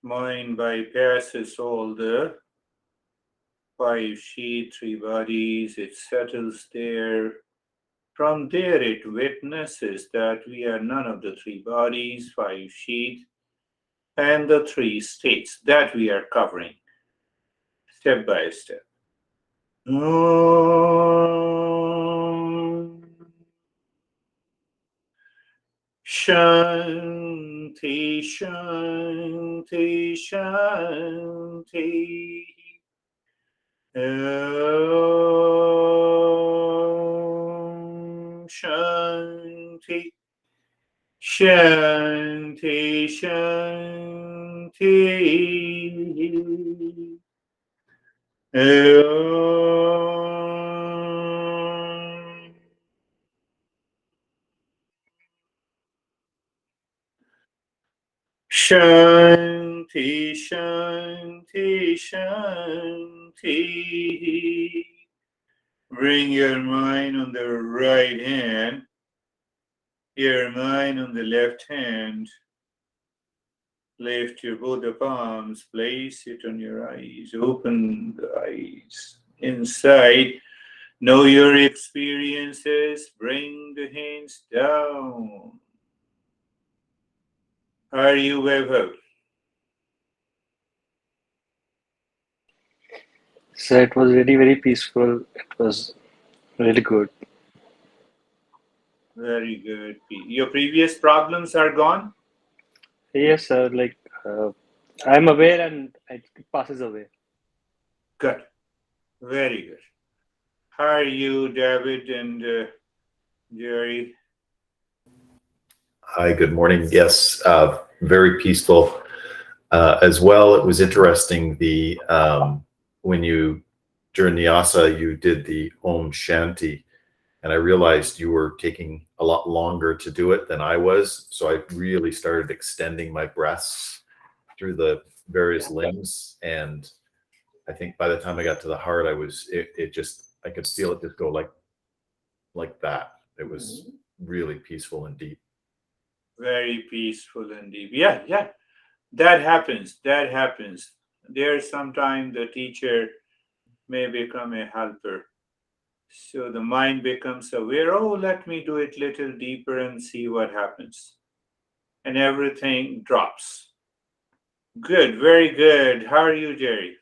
Mind bypasses all the five sheet, three bodies, it settles there. From there, it witnesses that we are none of the three bodies, five sheet, and the three states that we are covering step by step. Om Shanti Shanti Shanti. Om Shanti Shanti Shanti. Om Shanti Shanti Shanti. Bring your mind on the right hand, your mind on the left hand. Lift your both the palms, place it on your eyes, open the eyes. Inside, know your experiences, bring the hands down. Are you Vaibhav? So it was really very peaceful. It was really good. Very good. Your previous problems are gone? Yes, sir. I'm aware and it passes away. Good. Very good. How are you, David and Jerry? Hi, good morning. Yes, very peaceful as well. It was interesting. When you during the asa you did the Om Shanti, and I realized you were taking a lot longer to do it than I was. So I really started extending my breaths through the various limbs, and I think by the time I got to the heart, I could feel it just go like that. It was really peaceful and deep. Very peaceful and deep. Yeah, yeah. That happens. That happens. There's sometimes the teacher may become a helper. So the mind becomes aware, oh, let me do it little deeper and see what happens. And everything drops. Good, very good. How are you, Jerry?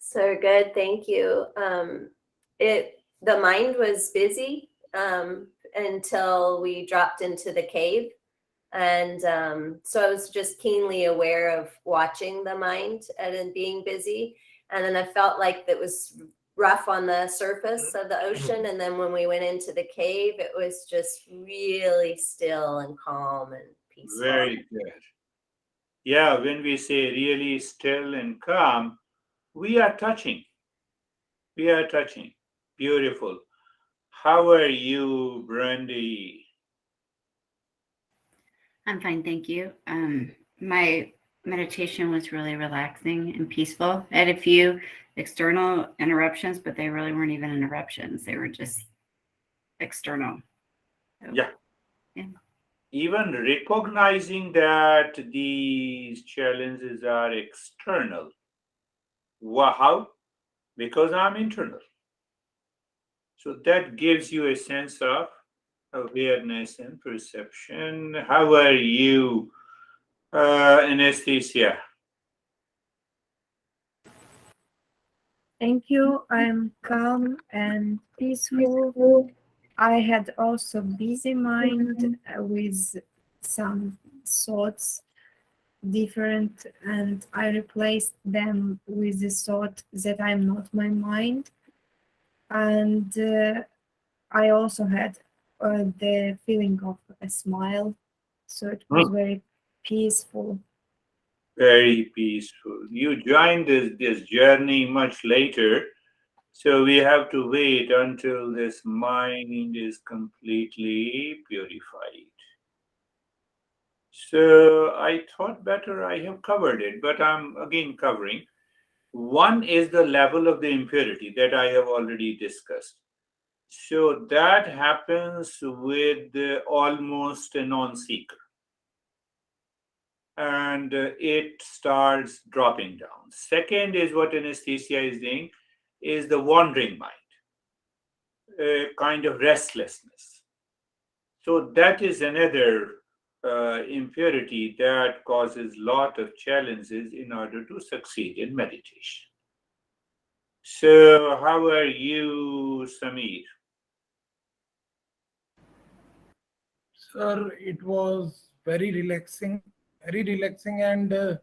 So good, thank you. The mind was busy until we dropped into the cave. And so I was just keenly aware of watching the mind and being busy. And then I felt like it was rough on the surface of the ocean. And then when we went into the cave, it was just really still and calm and peaceful. Very good. Yeah, when we say really still and calm, we are touching. We are touching. Beautiful. How are you, Brandy? I'm fine, thank you. My meditation was really relaxing and peaceful. I had a few external interruptions, but they really weren't even interruptions. They were just external. So, Yeah. yeah. Even recognizing that these challenges are external. How? Because I'm internal. So that gives you a sense of awareness and perception. How are you, Anesthesia? Thank you. I'm calm and peaceful. I had also busy mind with some thoughts different, and I replaced them with the thought that I'm not my mind. And I also had the feeling of a smile, so it was very peaceful. Very peaceful. You joined this journey much later, so we have to wait until this mind is completely purified. So I thought better I have covered it, but I'm again covering. One is the level of the impurity that I have already discussed. So that happens with almost a non-seeker. and it starts dropping down. Second is what anesthesia is doing, is the wandering mind, a kind of restlessness. So that is another impurity that causes lot of challenges in order to succeed in meditation. So how are you, Samir? Sir, it was very relaxing, and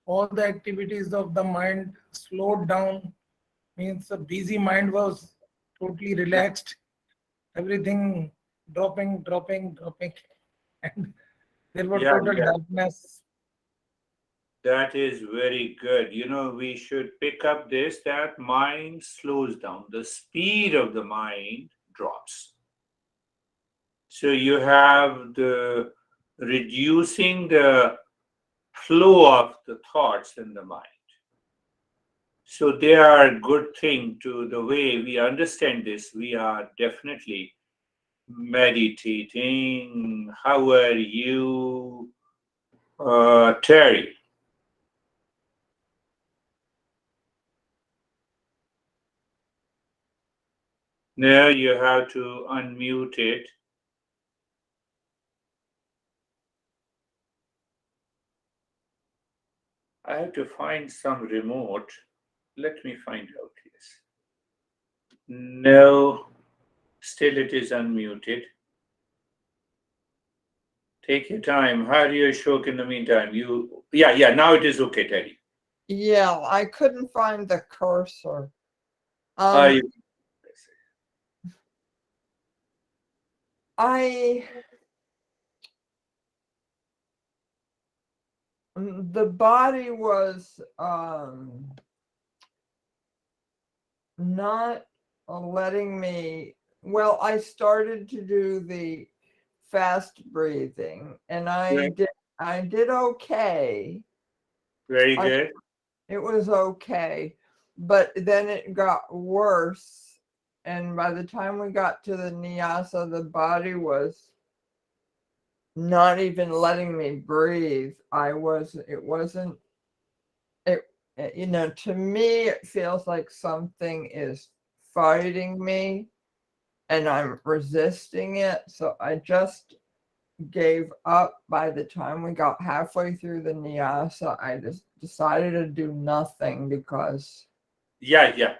all the activities of the mind slowed down. Means a busy mind was totally relaxed. Everything dropping, and there were Yeah, total yeah, darkness. that is very good. We should pick up this, that mind slows down. The speed of the mind drops. So you have the reducing the flow of the thoughts in the mind. So they are a good thing to the way we understand this. We are definitely meditating. How are you, Terry? Now you have to unmute it. I have to find some remote. Let me find out. Yes. No, still it is unmuted. Take your time. How are you, Ashok, in the meantime? Yeah, now it is okay, Terry. Yeah, I couldn't find the cursor. Are Um, you? I the body was not letting me. Well, I started to do the fast breathing, and Good. I did okay. Very good. It was okay, but then it got worse, and by the time we got to the nyasa, the body was not even letting me breathe. It wasn't, it, to me, it feels like something is fighting me and I'm resisting it. So I just gave up. By the time we got halfway through the nyasa, I just decided to do nothing because. Yeah.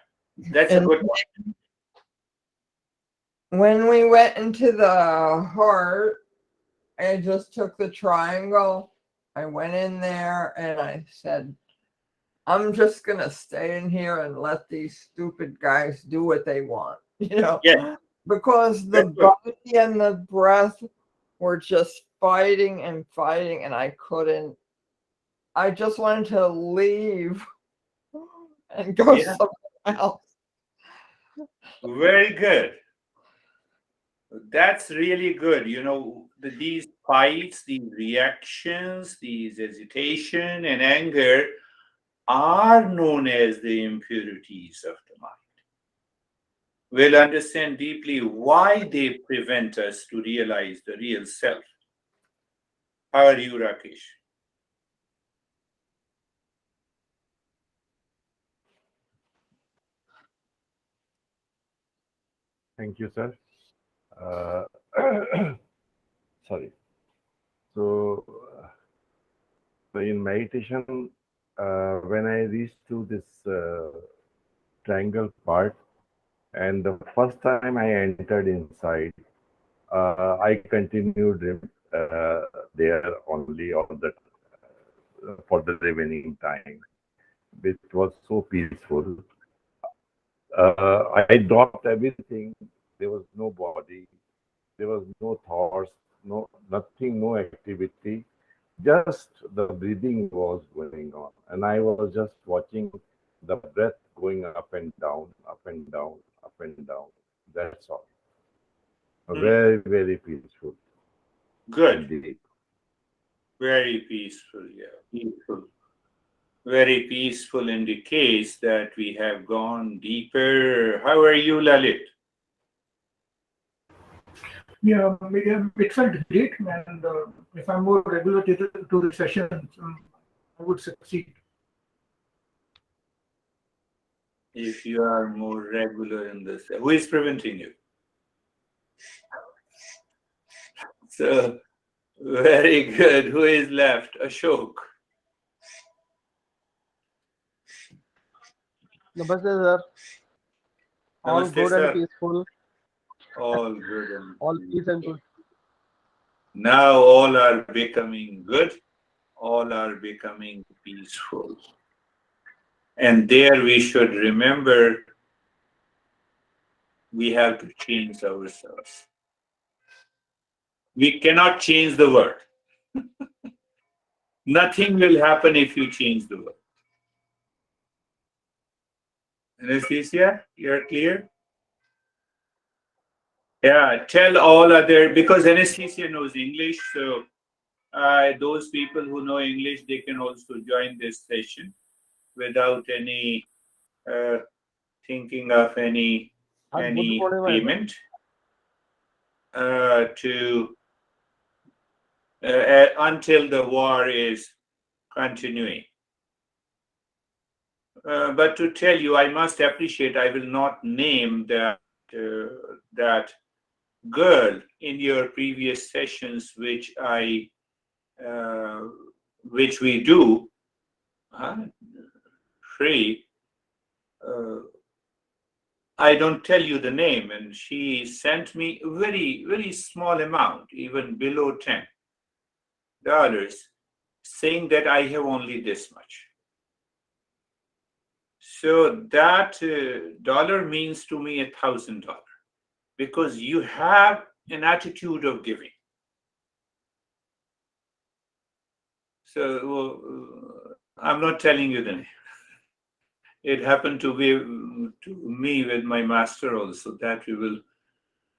That's a And good one. when we went into the heart, I just took the triangle. I went in there and I said, I'm just going to stay in here and let these stupid guys do what they want, Yeah, because the that's good. body and the breath were just fighting and fighting, and I couldn't. I just wanted to leave and go Yeah, somewhere else. very good. That's really good. These fights, these reactions, these hesitation and anger are known as the impurities of the mind. We'll understand deeply why they prevent us to realize the real self. How are you, Rakesh? Thank you, sir. Uh, sorry. So, in meditation, when I reached to this triangle part, and the first time I entered inside, I continued there only on the for the remaining time. It was so peaceful. I dropped everything. There was no body. There was no thoughts, no nothing, no activity. Just the breathing was going on, and I was just watching the breath going up and down, up and down, up and down. That's all. Hmm. Very, very peaceful Good. indeed. Very peaceful. Yeah, peaceful. Very peaceful indicates that we have gone deeper. How are you, Lalit? Yeah, it felt great, and if I'm more regular to the sessions, I would succeed. If you are more regular in this, who is preventing you? So, very good. Who is left? Ashok. Namaste, sir. All Namaste, good and sir. peaceful. All good. And All peace and good. now all are becoming good. All are becoming peaceful. And there we should remember we have to change ourselves. We cannot change the world. Nothing will happen if you change the world. Anesthesia, you're clear? Yeah, tell all other, because anesthesia knows English, so those people who know English, they can also join this session without any thinking of any Good morning, payment to until the war is continuing. But to tell you, I must appreciate, I will not name that girl in your previous sessions, which we do free. I don't tell you the name, and she sent me a very, very small amount, even below $10, saying that I have only this much. So that dollar means to me $1,000, because you have an attitude of giving. So I'm not telling you the name. It happened to be to me with my master also. That we will.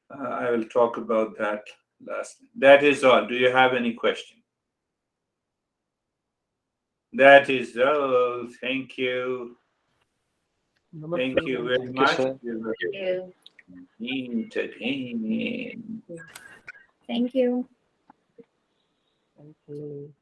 I will talk about that last. That is all. Do you have any question? That is all. Thank you. Thank you very Thank you, much. sir. Entertaining. Thank you. Thank you.